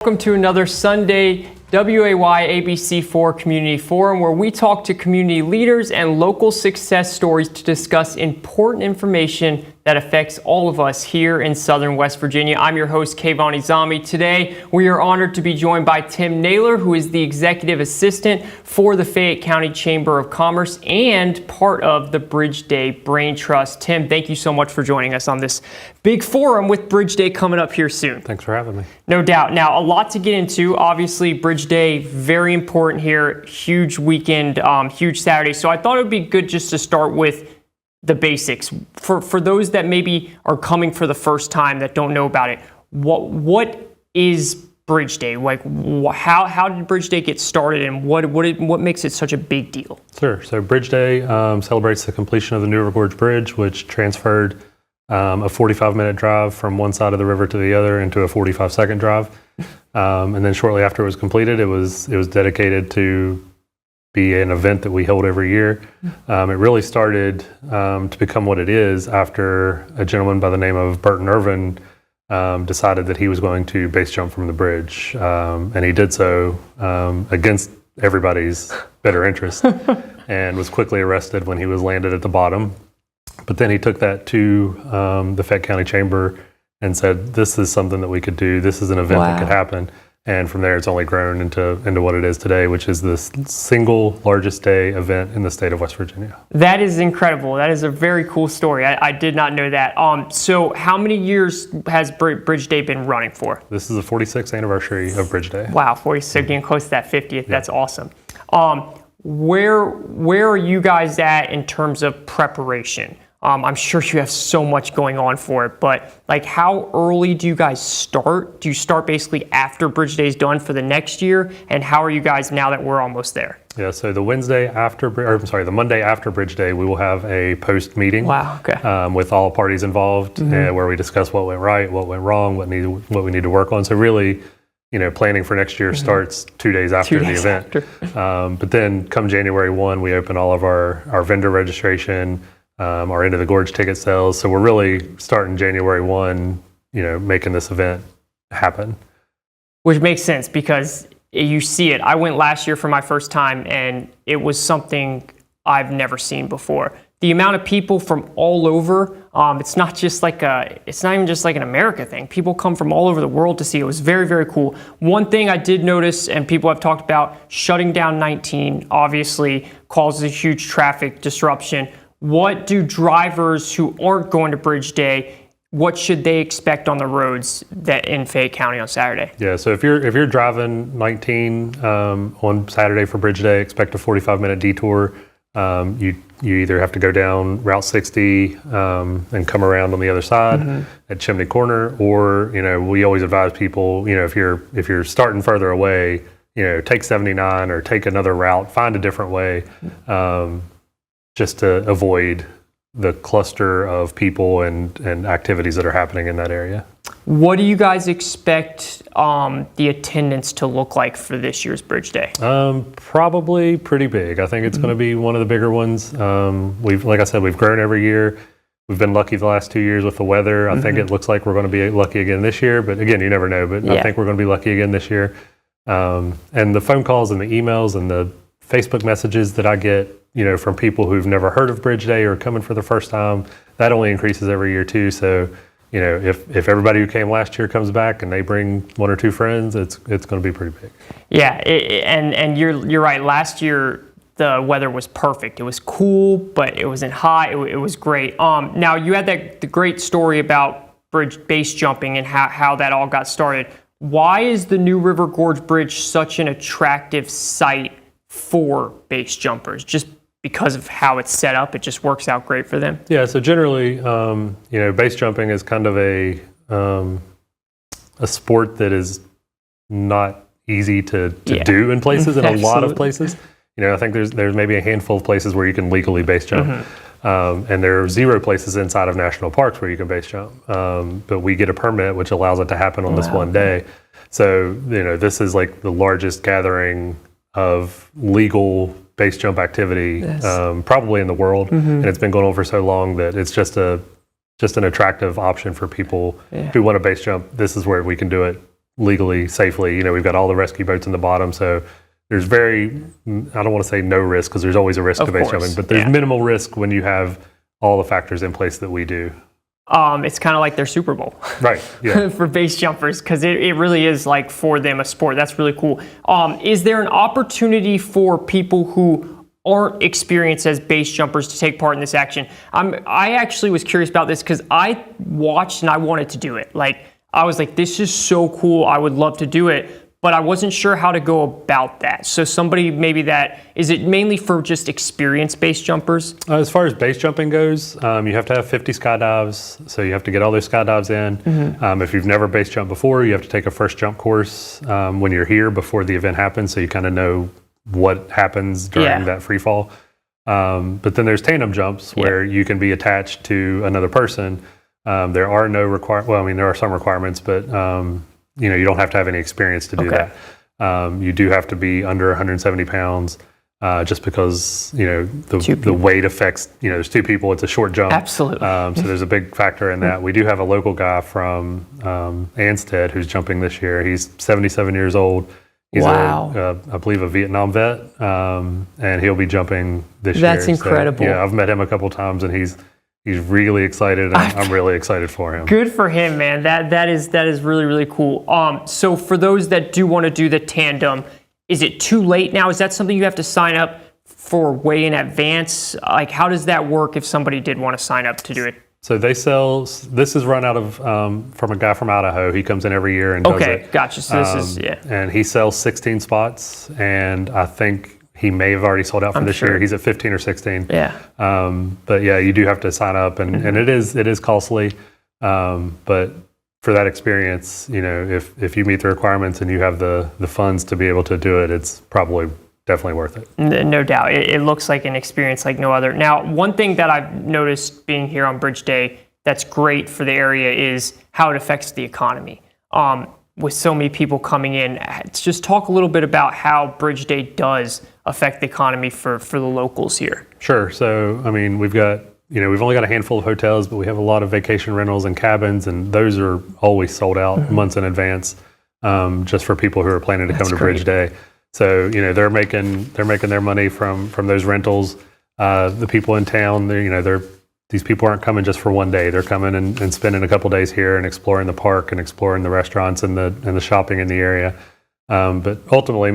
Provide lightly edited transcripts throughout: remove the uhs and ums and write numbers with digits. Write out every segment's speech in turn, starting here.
Welcome to another Sunday WAY ABC4 Community Forum, where we talk to community leaders and local success stories to discuss important information that affects all of us here in Southern West Virginia. I'm your host, Kayvon Izami. Today, we are honored to be joined by Tim Naylor, who is the Executive Assistant for the Fayette County Chamber of Commerce and part of the Bridge Day Brain Trust. Tim, thank you so much for joining us on this big forum with Bridge Day coming up here soon. Thanks for having me. No doubt. Now, a lot to get into. Obviously, Bridge Day, very important here. Huge weekend, huge Saturday. So I thought it would be good just to start with the basics. For those that maybe are coming for the first time that don't know about it, what is Bridge Day? Like, how did Bridge Day get started, and what makes it such a big deal? Sure. So Bridge Day celebrates the completion of the New River Gorge Bridge, which transferred a 45-minute drive from one side of the river to the other into a 45-second drive. And then shortly after it was completed, it was dedicated to be an event that we hold every year. It really started to become what it is after a gentleman by the name of Burton Irvin decided that he was going to base jump from the bridge. And he did so against everybody's better interest and was quickly arrested when he was landed at the bottom. But then he took that to the Fayette County Chamber and said, this is something that we could do. This is an event that could happen. And from there, it's only grown into what it is today, which is the single largest day event in the state of West Virginia. That is incredible. That is a very cool story. I did not know that. So how many years has Bridge Day been running for? This is the 46th anniversary of Bridge Day. Wow, 46, getting close to that 50th. Yeah. That's awesome. Where are you guys at in terms of preparation? I'm sure you have so much going on for it, but like, how early do you guys start? Do you start basically after Bridge Day is done for the next year? And how are you guys now that we're almost there? Yeah, so the Monday after Bridge Day, we will have a post meeting. Wow, okay. With all parties involved, where we discuss what went right, what went wrong, what we need to work on. So really, planning for next year starts 2 days after the event. But then come January 1, we open all of our vendor registration, our Into the Gorge ticket sales. So we're really starting January 1, making this event happen. Which makes sense because you see it. I went last year for my first time, and it was something I've never seen before. The amount of people from all over, it's not even just like an America thing. People come from all over the world to see it. It was very, very cool. One thing I did notice, and people have talked about, shutting down 19 obviously causes a huge traffic disruption. What do drivers who aren't going to Bridge Day, what should they expect on the roads in Fayette County on Saturday? Yeah, so if you're driving 19 on Saturday for Bridge Day, expect a 45-minute detour. You either have to go down Route 60 and come around on the other side at Chimney Corner, or we always advise people, if you're starting further away, take 79 or take another route, find a different way. Just to avoid the cluster of people and activities that are happening in that area. What do you guys expect the attendance to look like for this year's Bridge Day? Probably pretty big. I think it's going to be one of the bigger ones. Like I said, we've grown every year. We've been lucky the last 2 years with the weather. I think it looks like we're going to be lucky again this year, but again, you never know. But I think we're going to be lucky again this year. And the phone calls and the emails and the Facebook messages that I get, from people who've never heard of Bridge Day or coming for the first time, that only increases every year too. So, if everybody who came last year comes back and they bring one or two friends, it's going to be pretty big. Yeah, and you're right. Last year the weather was perfect. It was cool, but it wasn't hot. It was great. Now you had the great story about base jumping and how that all got started. Why is the New River Gorge Bridge such an attractive site for base jumpers? Just because of how it's set up, it just works out great for them? Yeah, so generally, base jumping is kind of a sport that is not easy to do in places, in a lot of places. I think there's maybe a handful of places where you can legally base jump. And there are 0 places inside of national parks where you can base jump. But we get a permit, which allows it to happen on this one day. So, this is like the largest gathering of legal base jump activity, probably in the world. And it's been going on for so long that it's just an attractive option for people who want to base jump. This is where we can do it legally, safely. You know, we've got all the rescue boats in the bottom, so there's I don't want to say no risk because there's always a risk to base jumping, but there's minimal risk when you have all the factors in place that we do. It's kind of like their Super Bowl. Right, yeah. For base jumpers, because it really is like for them a sport. That's really cool. Is there an opportunity for people who aren't experienced as base jumpers to take part in this action? I actually was curious about this because I watched and I wanted to do it. Like, I was like, this is so cool. I would love to do it. But I wasn't sure how to go about that. So somebody maybe is it mainly for just experienced base jumpers? As far as base jumping goes, you have to have 50 skydives. So you have to get all those skydives in. Mm-hmm. If you've never base jumped before, you have to take a first jump course when you're here before the event happens. So you kind of know what happens during that free fall. But then there's tandem jumps where you can be attached to another person. There are no there are some requirements, but you don't have to have any experience to do that. You do have to be under 170 pounds, just because the weight affects. There's two people. It's a short jump. Absolutely. So there's a big factor in that. We do have a local guy from Ansted who's jumping this year. He's 77 years old. He's I believe a Vietnam vet, and he'll be jumping this year. That's incredible. So, I've met him a couple times, and he's really excited, and I'm really excited for him. Good for him, man. That is really, really cool. So for those that do want to do the tandem, is it too late now? Is that something you have to sign up for way in advance? Like, how does that work if somebody did want to sign up to do it? So this is run out of from a guy from Idaho. He comes in every year and does it. Okay, gotcha. So this is and he sells 16 spots, and I think he may have already sold out for this year. He's at 15 or 16. Yeah. But yeah, you do have to sign up, and it is costly. But for that experience, if you meet the requirements and you have the funds to be able to do it, it's probably definitely worth it. No doubt. It looks like an experience like no other. Now, one thing that I've noticed being here on Bridge Day that's great for the area is how it affects the economy. With so many people coming in, just talk a little bit about how Bridge Day does affect the economy for the locals here. Sure. So, I mean, we've only got a handful of hotels, but we have a lot of vacation rentals and cabins, and those are always sold out months in advance, just for people who are planning to come to Bridge Day. So, they're making their money from those rentals. The people in town, these people aren't coming just for one day. They're coming and spending a couple days here and exploring the park and exploring the restaurants and the shopping in the area. But ultimately,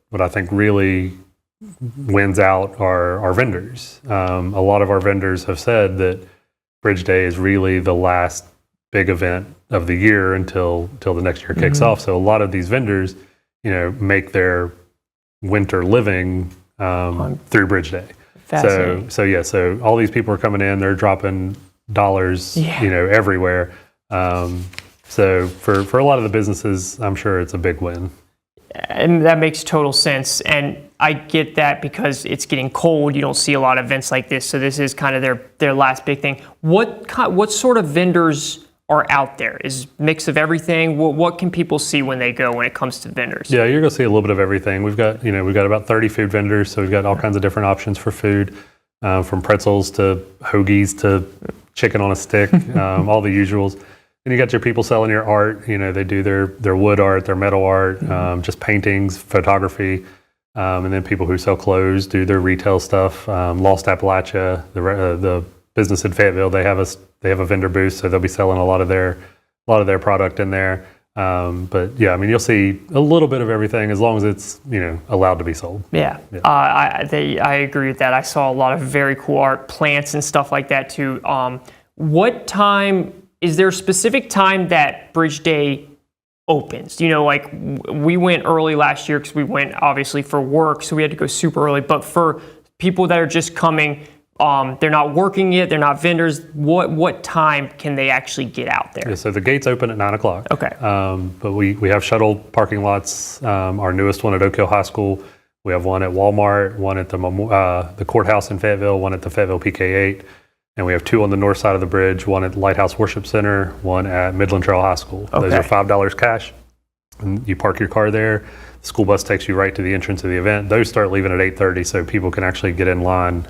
what I think really wins out are our vendors. A lot of our vendors have said that Bridge Day is really the last big event of the year until the next year kicks off. So a lot of these vendors, make their winter living through Bridge Day. So all these people are coming in, they're dropping dollars, everywhere. So for a lot of the businesses, I'm sure it's a big win. And that makes total sense. And I get that because it's getting cold. You don't see a lot of events like this. So this is kind of their last big thing. What sort of vendors are out there? Is mix of everything? What can people see when they go when it comes to vendors? Yeah, you're going to see a little bit of everything. We've got about 30 food vendors, so we've got all kinds of different options for food, from pretzels to hoagies to chicken on a stick, all the usuals. And you got your people selling your art. They do their wood art, their metal art, just paintings, photography, and then people who sell clothes do their retail stuff. Lost Appalachia, the business in Fayetteville, they have a vendor booth, so they'll be selling a lot of their product in there. But yeah, I mean, you'll see a little bit of everything as long as it's allowed to be sold. Yeah. I agree with that. I saw a lot of very cool art, plants and stuff like that too. What time is there a specific time that Bridge Day opens? Like we went early last year because we went obviously for work, so we had to go super early. But for people that are just coming, they're not working yet, they're not vendors. What time can they actually get out there? Yeah, so the gates open at 9:00. Okay. But we have shuttle parking lots. Our newest one at Oak Hill High School. We have one at Walmart, one at the courthouse in Fayetteville, one at the Fayetteville PK8, and we have two on the north side of the bridge. One at Lighthouse Worship Center, one at Midland Trail High School. Okay. Those are $5 cash. and you park your car there. The school bus takes you right to the entrance of the event. Those start leaving at 8:30, so people can actually get in line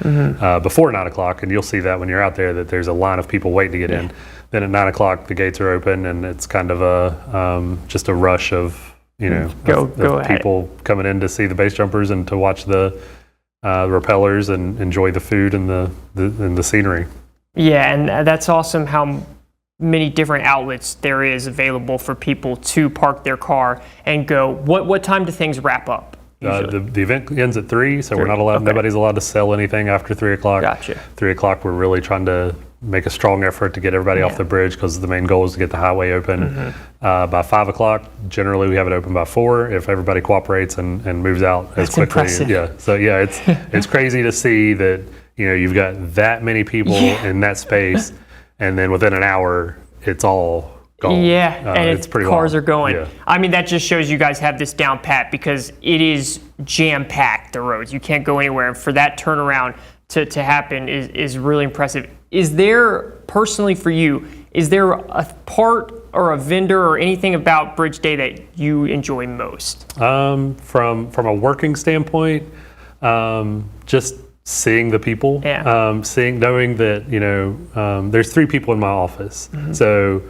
before 9 o'clock. And you'll see that when you're out there, that there's a line of people waiting to get in. Then at 9 o'clock, the gates are open, and it's kind of a just a rush of of people coming in to see the base jumpers and to watch the rappellers and enjoy the food and the scenery. Yeah, and that's awesome how many different outlets there is available for people to park their car and go. What time do things wrap up? The event ends at 3, so we're not allowed. Okay. Nobody's allowed to sell anything after 3 o'clock. Gotcha. 3 o'clock, we're really trying to make a strong effort to get everybody off the bridge, because the main goal is to get the highway open by 5 o'clock. Generally, we have it open by 4 if everybody cooperates and moves out as quickly. Impressive. Yeah. So yeah, it's crazy to see that you've got that many people in that space, and then within an hour, it's all gone. Yeah, and it's pretty cars wild. are going. Yeah. I mean, that just shows you guys have this down pat, because it is jam-packed, the roads. You can't go anywhere. And for that turnaround to happen is really impressive. Is there, personally for you, is there a part or a vendor or anything about Bridge Day that you enjoy most? From a working standpoint, just seeing the people, knowing that there's 3 people in my office, so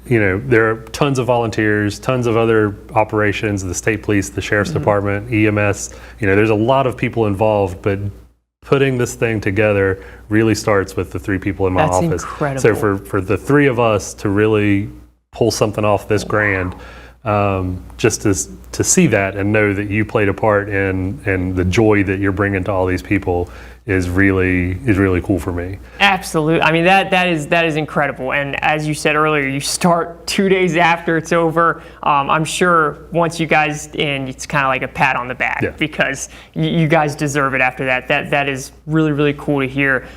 there are tons of volunteers, tons of other operations, the state police, the sheriff's department, EMS. There's a lot of people involved, but putting this thing together really starts with the 3 people in my office. That's incredible. So for the 3 of us to really pull something off this grand, just to see that and know that you played a part in the joy that you're bringing to all these people is really cool for me. Absolutely. I mean, that is incredible. And as you said earlier, you start 2 days after it's over. I'm sure once you guys in, it's kind of like a pat on the back, because you guys deserve it after that. That is really cool to hear.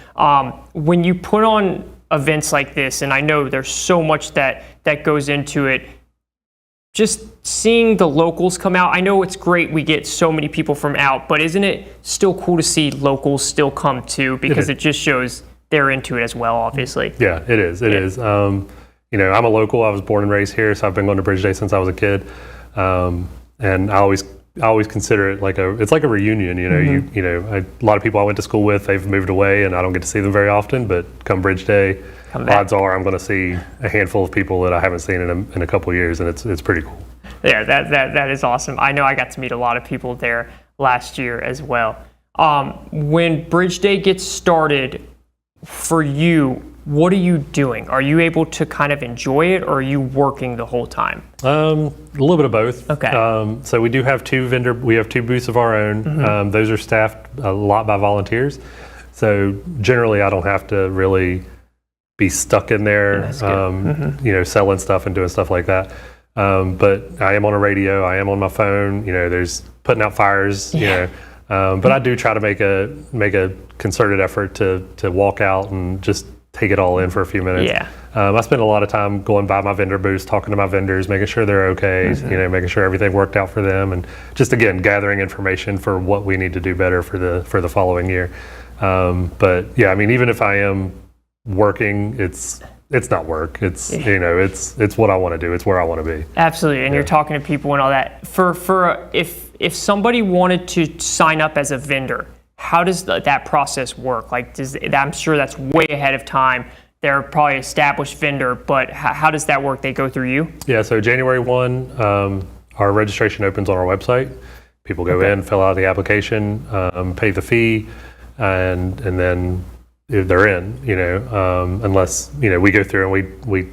When you put on events like this, and I know there's so much that goes into it, just seeing the locals come out. I know it's great we get so many people from out, but isn't it still cool to see locals still come too? Because it just shows they're into it as well, obviously. Yeah, it is. It is. I'm a local. I was born and raised here, so I've been going to Bridge Day since I was a kid. And I always consider it like it's like a reunion. A lot of people I went to school with, they've moved away, and I don't get to see them very often. But come Bridge Day, odds are I'm going to see a handful of people that I haven't seen in a couple of years, and it's pretty cool. Yeah, that is awesome. I know I got to meet a lot of people there last year as well. When Bridge Day gets started for you, what are you doing? Are you able to kind of enjoy it, or are you working the whole time? A little bit of both. Okay. So we do have we have 2 booths of our own. Those are staffed a lot by volunteers. So generally, I don't have to really be stuck in there, selling stuff and doing stuff like that. But I am on a radio. I am on my phone. There's putting out fires. But I do try to make a concerted effort to walk out and just take it all in for a few minutes. Yeah. I spend a lot of time going by my vendor booths, talking to my vendors, making sure they're okay, making sure everything worked out for them, and just again gathering information for what we need to do better for the following year. But yeah, I mean, even if I am working, it's not work. It's it's what I want to do. It's where I want to be. Absolutely, and you're talking to people and all that. If somebody wanted to sign up as a vendor, how does that process work? Like, I'm sure that's way ahead of time. They're probably an established vendor, but how does that work? They go through you? Yeah, so January 1, our registration opens on our website. People go in, fill out the application, pay the fee, and then they're in, unless, we go through and we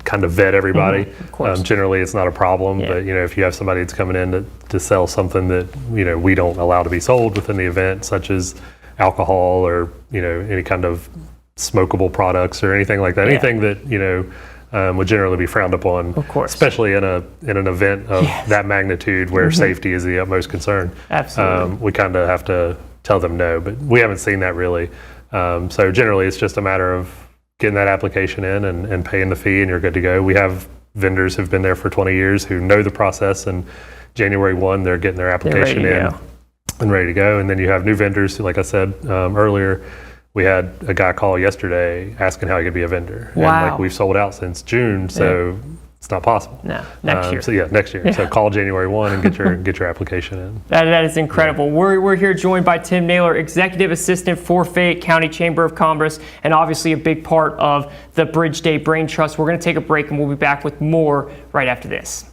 kind of vet everybody. Of course. Generally, it's not a problem, but if you have somebody that's coming in to sell something that we don't allow to be sold within the event, such as alcohol or any kind of smokable products or anything like that, anything that would generally be frowned upon, of course, especially in an event of that magnitude where safety is the utmost concern. Absolutely. We kind of have to tell them no, but we haven't seen that really. So generally, it's just a matter of getting that application in and paying the fee, and you're good to go. We have vendors who've been there for 20 years who know the process, and January 1, they're getting their application in and ready to go. And then you have new vendors, like I said earlier. We had a guy call yesterday asking how he could be a vendor. Wow. And we've sold out since June, so it's not possible. No, next year. So yeah, next year. So call January 1 and get your application in. That is incredible. We're here joined by Tim Naylor, Executive Assistant for Fayette County Chamber of Commerce, and obviously a big part of the Bridge Day Brain Trust. We're going to take a break and we'll be back with more right after this.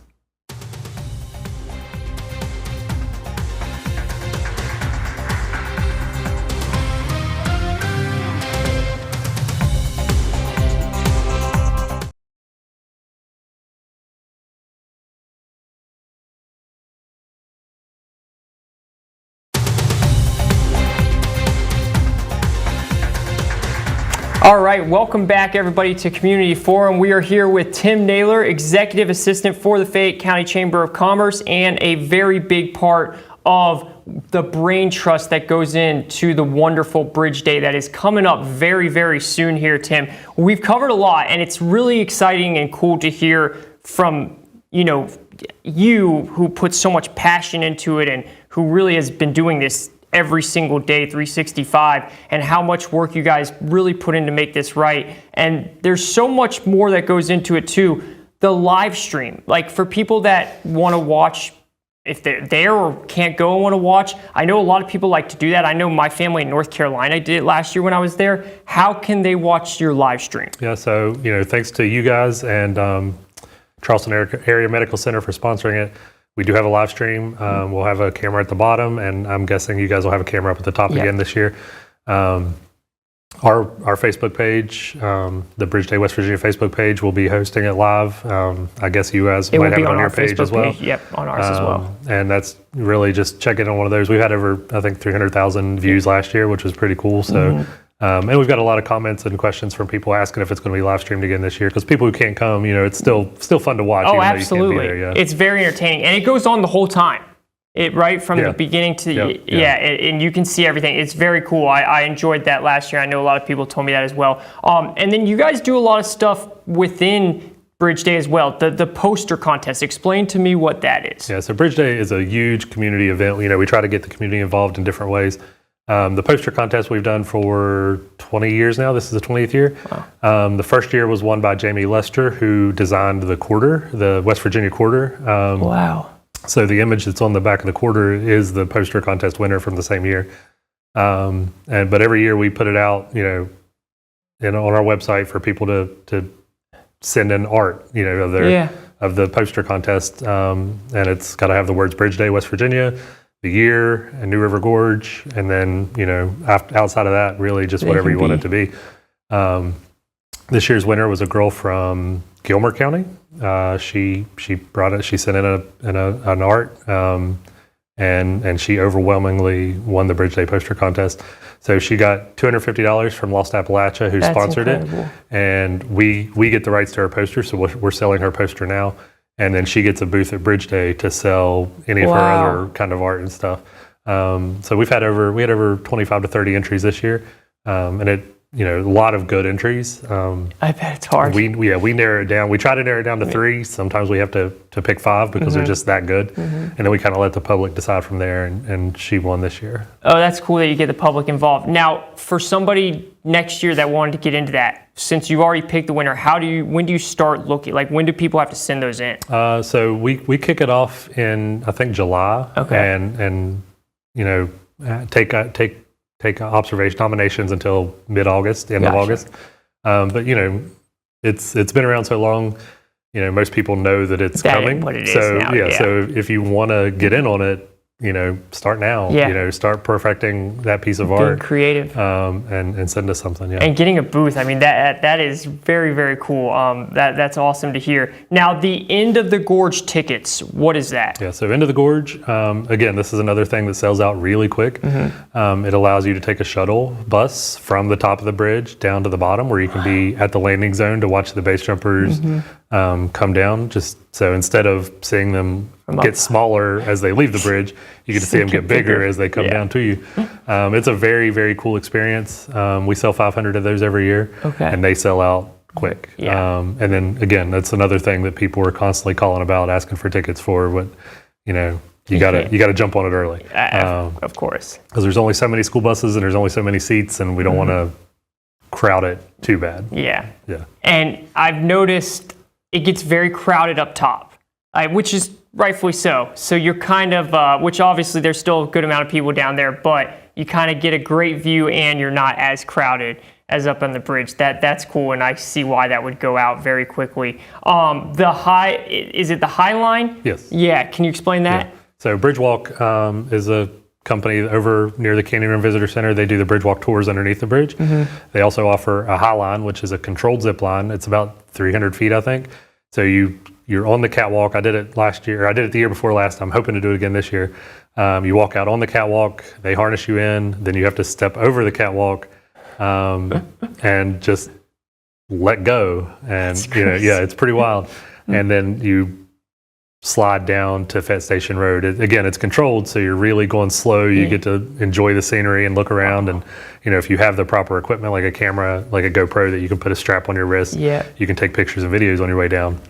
All right, welcome back everybody to Community Forum. We are here with Tim Naylor, Executive Assistant for the Fayette County Chamber of Commerce, and a very big part of the brain trust that goes into the wonderful Bridge Day that is coming up very, very soon here, Tim. We've covered a lot, and it's really exciting and cool to hear from, you who put so much passion into it and who really has been doing this every single day, 365, and how much work you guys really put in to make this right. And there's so much more that goes into it too. The live stream, like for people that want to watch, if they're there or can't go and want to watch, I know a lot of people like to do that. I know my family in North Carolina did it last year when I was there. How can they watch your live stream? Yeah, so thanks to you guys and Charleston Area Medical Center for sponsoring it. We do have a live stream. We'll have a camera at the bottom, and I'm guessing you guys will have a camera up at the top again this year. Our Facebook page, the Bridge Day West Virginia Facebook page, will be hosting it live. I guess you guys might have it on your page as well. Yep, on ours as well. And that's really just check in on one of those. We've had over, I think, 300,000 views last year, which was pretty cool. So. And we've got a lot of comments and questions from people asking if it's going to be live streamed again this year. Because people who can't come, it's still fun to watch. Oh, even absolutely! Though you can't be there, It's very entertaining, and it goes on the whole time. Right from the beginning to and you can see everything. It's very cool. I enjoyed that last year. I know a lot of people told me that as well. And then you guys do a lot of stuff within Bridge Day as well. The poster contest. Explain to me what that is. Yeah, so Bridge Day is a huge community event. We try to get the community involved in different ways. The poster contest we've done for 20 years now. This is the 20th year. Wow. The first year was won by Jamie Lester, who designed the quarter, the West Virginia quarter. Wow. So the image that's on the back of the quarter is the poster contest winner from the same year. But every year we put it out, on our website for people to send in art, of the poster contest. And it's got to have the words Bridge Day, West Virginia, the year, and New River Gorge, and then outside of that, really just whatever you want it to be. This year's winner was a girl from Gilmer County. She brought it. She sent in an art, and she overwhelmingly won the Bridge Day poster contest. So she got $250 from Lost Appalachia, who sponsored it, and we get the rights to her poster. So we're selling her poster now. And then she gets a booth at Bridge Day to sell any of her other kind of art and stuff. So we had over 25 to 30 entries this year, and a lot of good entries. I bet it's hard. We narrow it down. We try to narrow it down to 3. Sometimes we have to pick 5 because they're just that good. And then we kind of let the public decide from there, and she won this year. Oh, that's cool that you get the public involved. Now, for somebody next year that wanted to get into that, since you already picked the winner, when do you start looking? Like, when do people have to send those in? So we kick it off in, I think, July. Okay. And take observation nominations until mid-August, end of August. But it's been around so long. Most people know that it's coming. What it is so now, so if you want to get in on it, start now. Start perfecting that piece of art. Being creative. And send us something. Yeah. And getting a booth. I mean, that is very, very cool. That's awesome to hear. Now, the End of the Gorge tickets. What is that? Yeah. So End of the Gorge. Again, this is another thing that sells out really quick. It allows you to take a shuttle bus from the top of the bridge down to the bottom, where you can be at the landing zone to watch the base jumpers come down. Just so instead of seeing them get smaller as they leave the bridge, you get to see them get bigger as they come down to you. It's a very, very cool experience. We sell 500 of those every year, and they sell out quick. And then again, that's another thing that people are constantly calling about, asking for tickets for. But you gotta jump on it early. Of course, because there's only so many school buses and there's only so many seats, and we don't want to crowd it too bad. Yeah. And I've noticed it gets very crowded up top, which is rightfully so. So you're kind of, which obviously there's still a good amount of people down there, but you kind of get a great view and you're not as crowded as up on the bridge. That's cool, and I see why that would go out very quickly. Is it the High Line? Yes. Yeah, can you explain that? Yeah. So Bridgewalk is a company over near the Canyon Run Visitor Center. They do the Bridgewalk tours underneath the bridge. They also offer a High Line, which is a controlled zip line. It's about 300 feet, I think. So you're on the catwalk. I did it last year. I did it the year before last. I'm hoping to do it again this year. You walk out on the catwalk. They harness you in. Then you have to step over the catwalk and just let go. And it's pretty wild. And then you slide down to Fett Station Road. Again, it's controlled, so you're really going slow. You get to enjoy the scenery and look around. And if you have the proper equipment, like a camera, like a GoPro that you can put a strap on your wrist, you can take pictures and videos on your way down.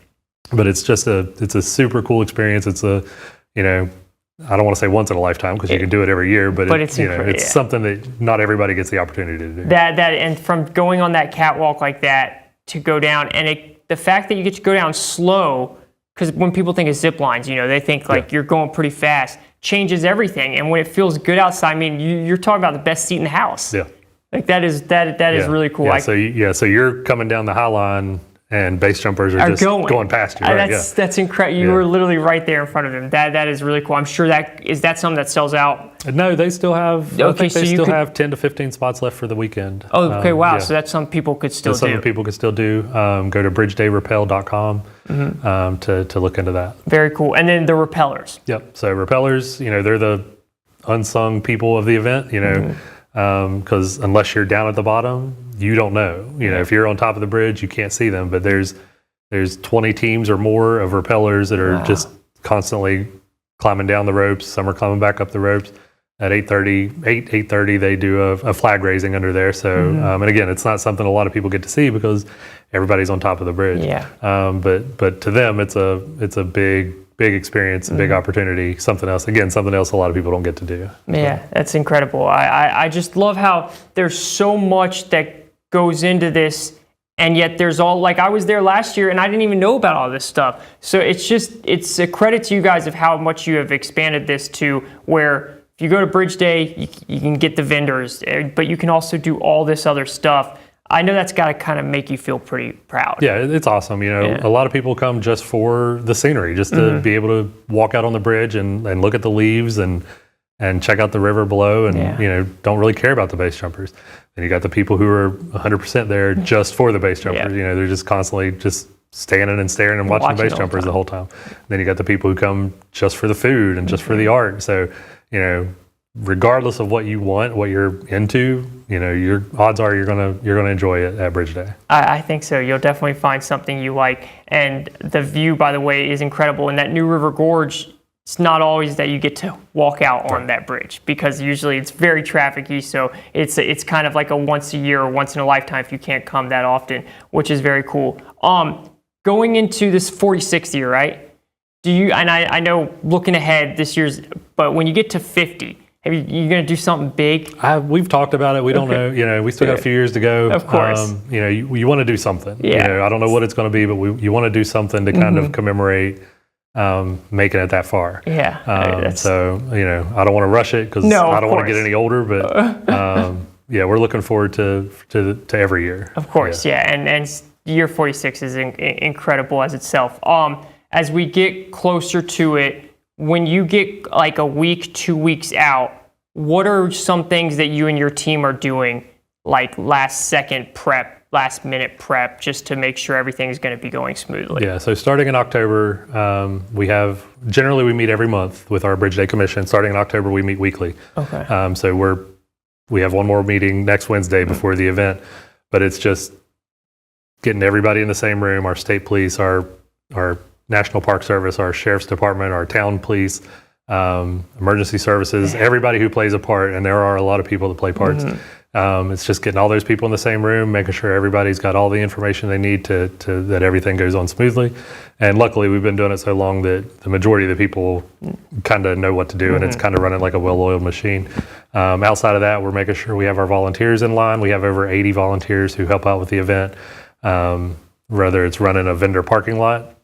But it's just it's a super cool experience. It's I don't want to say once in a lifetime because you can do it every year, but it's something that not everybody gets the opportunity to do. And from going on that catwalk like that to go down, and the fact that you get to go down slow, because when people think of zip lines, they think like you're going pretty fast, changes everything. And when it feels good outside, I mean, you're talking about the best seat in the house. Yeah. Like that is really cool. Yeah. So you're coming down the High Line, and base jumpers are just going past you. Right? That's incredible. You were literally right there in front of them. That is really cool. I'm sure is that something that sells out? No, they still have. I think they still have 10 to 15 spots left for the weekend. Oh, okay, wow. So that's something people could still do. Something people could still do. Go to bridgedayrepel.com to look into that. Very cool. And then the repellers. Yep. So repellers, they're the unsung people of the event. Because unless you're down at the bottom, you don't know. If you're on top of the bridge, you can't see them. But there's 20 teams or more of repellers that are just constantly climbing down the ropes. Some are climbing back up the ropes. At 8:30, they do a flag raising under there. So, and again, it's not something a lot of people get to see because everybody's on top of the bridge. Yeah. But to them, it's a big experience, a big opportunity. Something else a lot of people don't get to do. Yeah, that's incredible. I just love how there's so much that goes into this, and yet there's all, like I was there last year and I didn't even know about all this stuff. So it's a credit to you guys of how much you have expanded this to where if you go to Bridge Day, you can get the vendors, but you can also do all this other stuff. I know that's got to kind of make you feel pretty proud. Yeah, it's awesome. A lot of people come just for the scenery, just to be able to walk out on the bridge and look at the leaves and check out the river below and, don't really care about the base jumpers. Then you got the people who are 100% there just for the base jumpers. They're just constantly just standing and staring and watching base jumpers the whole time. Then you got the people who come just for the food and just for the art. So, regardless of what you want, what you're into, your odds are you're gonna enjoy it at Bridge Day. I think so. You'll definitely find something you like, and the view, by the way, is incredible. And that New River Gorge, it's not always that you get to walk out on that bridge because usually it's very trafficy. So it's kind of like a once a year or once in a lifetime if you can't come that often, which is very cool. Going into this 46th year, right? I know looking ahead this year's, but when you get to 50. You going to do something big? We've talked about it. We don't know. We still got a few years to go. Of course. You want to do something. Yeah. I don't know what it's going to be, but you want to do something to kind of commemorate making it that far. Yeah. So, I don't want to rush it because I don't want to get any older, but we're looking forward to every year. Of course, yeah. And year 46 is incredible as itself. As we get closer to it, when you get like a week, 2 weeks out, what are some things that you and your team are doing, like last minute prep, just to make sure everything is going to be going smoothly? Yeah, so starting in October, generally we meet every month with our Bridge Day Commission. Starting in October, we meet weekly. Okay. So we have one more meeting next Wednesday before the event, but it's just getting everybody in the same room, our state police, our National Park Service, our Sheriff's Department, our town police, emergency services, everybody who plays a part, and there are a lot of people that play parts. It's just getting all those people in the same room, making sure everybody's got all the information they need to that everything goes on smoothly. And luckily, we've been doing it so long that the majority of the people kind of know what to do, and it's kind of running like a well-oiled machine. Outside of that, we're making sure we have our volunteers in line. We have over 80 volunteers who help out with the event. whether it's running a vendor parking lot.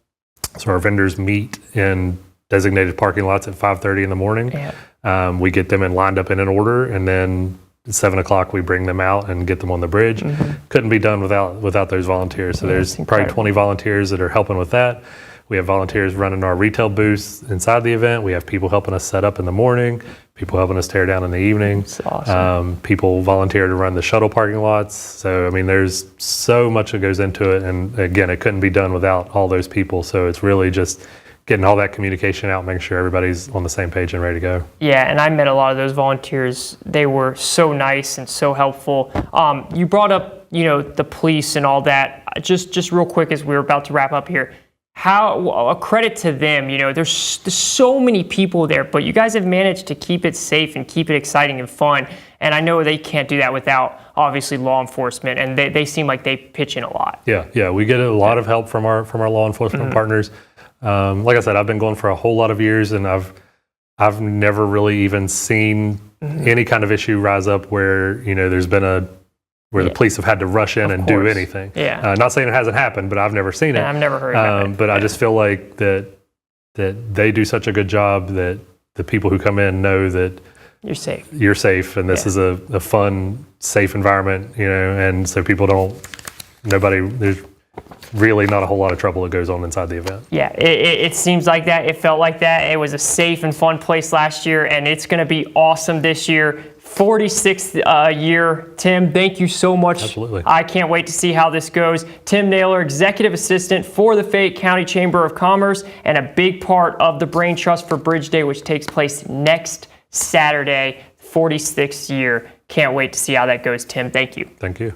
So our vendors meet in designated parking lots at 5:30 in the morning. Yeah. We get them lined up in an order, and then at 7 o'clock we bring them out and get them on the bridge. Couldn't be done without those volunteers. So there's probably 20 volunteers that are helping with that. We have volunteers running our retail booths inside the event. We have people helping us set up in the morning, people helping us tear down in the evening. That's awesome. People volunteer to run the shuttle parking lots. So, I mean, there's so much that goes into it. And again, it couldn't be done without all those people. So it's really just getting all that communication out, making sure everybody's on the same page and ready to go. Yeah, and I met a lot of those volunteers. They were so nice and so helpful. You brought up, the police and all that. Just real quick as we were about to wrap up here. How a credit to them, there's so many people there, but you guys have managed to keep it safe and keep it exciting and fun. And I know they can't do that without obviously law enforcement, and they seem like they pitch in a lot. Yeah, we get a lot of help from our law enforcement partners. Like I said, I've been going for a whole lot of years, and I've never really even seen any kind of issue rise up where there's been where the police have had to rush in and do anything. Yeah. Not saying it hasn't happened, but I've never seen it. And I've never heard of it. But I just feel like that they do such a good job that the people who come in know that You're safe. You're safe, and this is a fun, safe environment, and so there's really not a whole lot of trouble that goes on inside the event. Yeah, it seems like that. It felt like that. It was a safe and fun place last year, and it's going to be awesome this year. 46th year. Tim, thank you so much. Absolutely. I can't wait to see how this goes. Tim Naylor, Executive Assistant for the Fayette County Chamber of Commerce, and a big part of the Brain Trust for Bridge Day, which takes place next Saturday, 46th year. Can't wait to see how that goes, Tim. Thank you. Thank you.